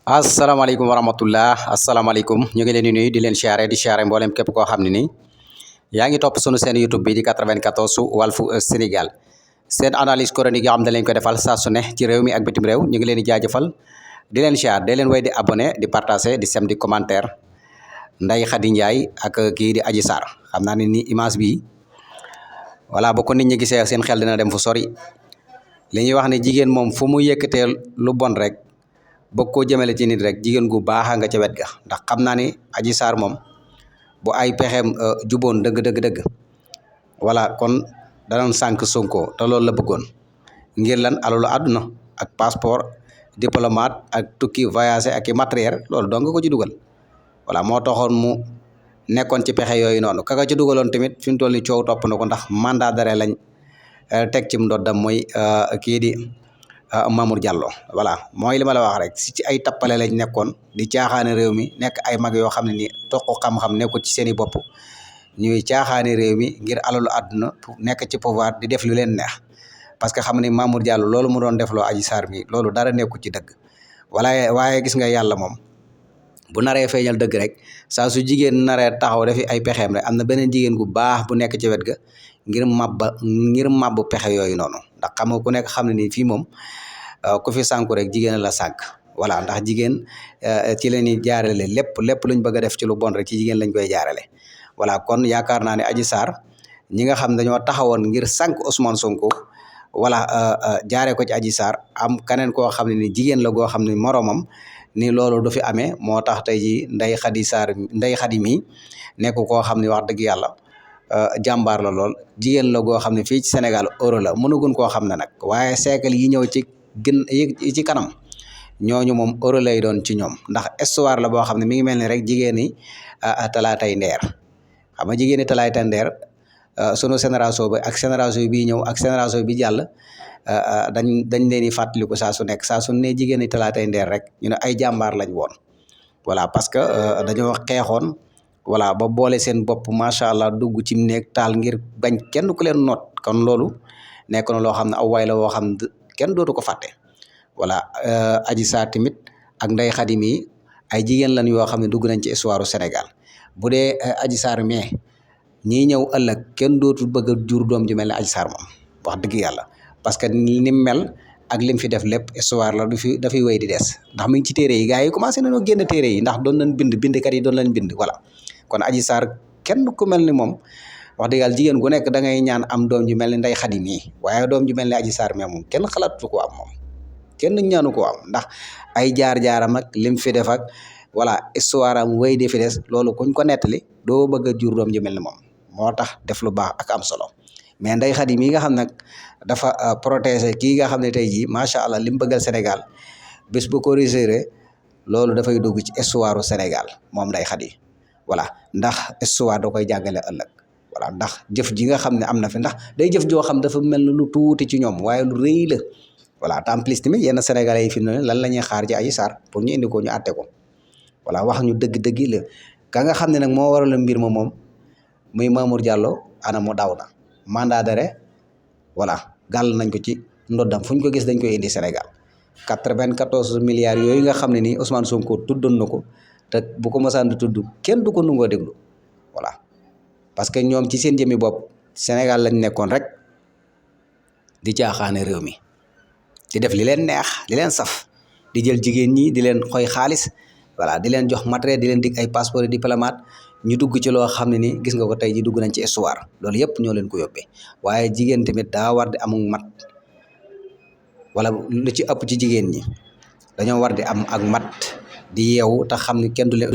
asalaamaaleykum wa rahmatullah asalaamaaleykum ñu ngi leen di nuyu di leen siyaare mboolem képp koo xam ne ni yaa ngi topp sunu seen YouTube bi di 94 Walfu Sénégal seen analyse chronique yoo xam ne lañ ko defal saa su ne ci réew mi ak bitim réew ñu ngi leen di jaajëfal di leen siyaar di leen way di abonné di partager di sem di commentaire Ndeye Khady Ndiaye ak kii di Adji Sarr xam naa ne ni image bi voilà bu ko nit ñi gisee seen xel dina dem fu sori li ñuy wax ne jigéen moom fu mu yëkkatee lu bon rek bëgg koo jëmale ci nit rek jigéen gu baaxa nga ca wet ga ndax xam naa ni Adji Sarr moom bu ay pexeem juboon dëgg voilà kon danoon sànq Sonko te loolu la bëggoon ngir lan alalu àdduna ak passeport diplomate ak tukki voyagé ak i matériel loolu dong nga ko ci dugal voilà moo taxoon mu nekkoon ci pexe yooyu noonu kaka ci dugaloon tamit fi mu toll ni coow topp na ko ndax mandat d'arrêt lañ teg ci ndoddam mooy kii di Mamour Diallo voilà mooy li ma la wax rek si ci ay tappale lañ nekkoon di caaxaane réew mi nekk ay mag yoo xam ne ni toq xam-xam nekkul ci seen i bopp ñuy caaxaane réew mi ngir alalu àdduna nekk ci pouvoir di def lu leen neex parce que xam ne Mamour Diallo loolu mu doon defloo Adji Sarr mi loolu dara nekkul ci dëgg waaye gis nga yàlla moom bu naree feeñal dëgg rek saa su jigéen naree taxaw dafi ay pexeem rek am na beneen jigéen gu baax bu nekk ci wet ga ngir mabbu pexe yooyu noonu ndax xam nga ku nekk xam ne ni fii moom ku fi sànku rek jigéen la sànk voilà ndax jigéen ci la ñuy jaarale lépp luñ bëgg a def ci lu bon rek ci jigéen lañ koy jaarale voilà kon yaakaar naa ne Adji Sarr ñi nga xam dañoo taxawoon ngir sànk Ousmane Sonko voilà jaaree ko ci Adji Sarr am keneen koo xam ne ni jigéen la goo xam ne moromam ni loolu du fi amee moo tax tey ji Ndeye Khady mi nekk koo xam ne wax dëgg yàlla jàmbaar la lool jigéen la goo xam ne fii ci Sénégal euro la mënugun koo xam ne nag waaye siècle yi ñëw ci kanam ñooñu moom euro lay doon ci ñoom ndax histoire la boo xam ne mi ngi mel ni rek jigéen ñi talaatay ndeer xam nga jigéen ñi talaatay ndeer sunu génération bi ak génération bii ñëw ak génération bi jàll dañ leen di fàttaliku saa su nekk saa su ne jigéen ñi talaatay ndeer rek ñu ne ay jàmbaar lañ woon voilà parce que dañoo xeexoon voilà ba boole seen bopp macha allah dugg ci néeg taal ngir bañ kenn ku leen noot kon loolu nekk na loo xam ne aw way la woo xam ne kenn dootu ko fàtte voilà Adji Sarr tamit ak Ndeye Khady mi ay jigéen lañ yoo xam ne dugg nañ ci histoire u Sénégal bu dee Adji Sarr mais ñii ñëw ëllëg kenn dootu bëgg a jur doom ju mel ne Adji Sarr moom wax dëgg yàlla parce que ni mel ak lim fi def lépp histoire la dafay wéy di des ndax mi ngi ci téere yi gars yi commencé nañoo génn téere yi ndax doon nañ bindkat yi doon lañ bind voilà kon Adji Sarr kenn ku mel ni moom wax dëgg yàlla jigéen gu nekk da ngay ñaan am doom ju mel ni Ndeye Khady mii waaye doom ju mel ni Adji Sarr mais moom kenn xalaatu ko am moom kenn ñaanu ko am ndax ay jaar-jaaram ak lim fi def ak voilà histoire am wéy di fi des loolu kuñ ko nettali doo bëgg a jur doom ju mel ni moom moo tax def lu baax ak am solo mais Ndeye Khady mii nga xam nag dafa protéger kii nga xam ne tey jii macha allah lim bëggal Sénégal bés bu ko réussir loolu dafay dugg ci histoire u Sénégal moom Ndeye Khady voilà ndax histoire da koy jàngale ëllëg voilà ndax jëf ji nga xam ne am na fi ndax day jëf joo xam dafa mel ni lu tuuti ci ñoom waaye lu rëy la voilà te en plus tamit yenn sénégalais yi fi mu ne lan la ñuy xaar ci Adji Sarr pour ñu indi ko ñu àtte ko voilà wax ñu dëgg-dëgg la ka nga xam ne nag moo waral mbir ma moom muy Mamour Diallo ana mu daw na mandat d'arrêt voilà gàll nañ ko ci ndoddam fu ñu ko gis dañ koy indi Sénégal 94 milliards yooyu nga xam ne nii Ousmane Sonko tuddoon na ko te bu ko mosaan di tudd kenn du ko nungoo déglu voilà parce que ñoom ci seen jëmmi bopp Sénégal lañ nekkoon rek di caaxaane réew mi di def li leen neex li leen saf di jël jigéen ñi di leen xoy xaalis voilà di leen jox matériel di leen dig ay passeport diplomate ñu dugg ci loo xam ne ni gis nga ko tey ji dugg nañ ci histoire loolu yëpp ñoo leen ko yóbbee waaye jigéen tamit daa war di amul mat wala lu ci ëpp ci jigéen ñi dañoo war di am ak mat di yeewu te xam ne kenn du leen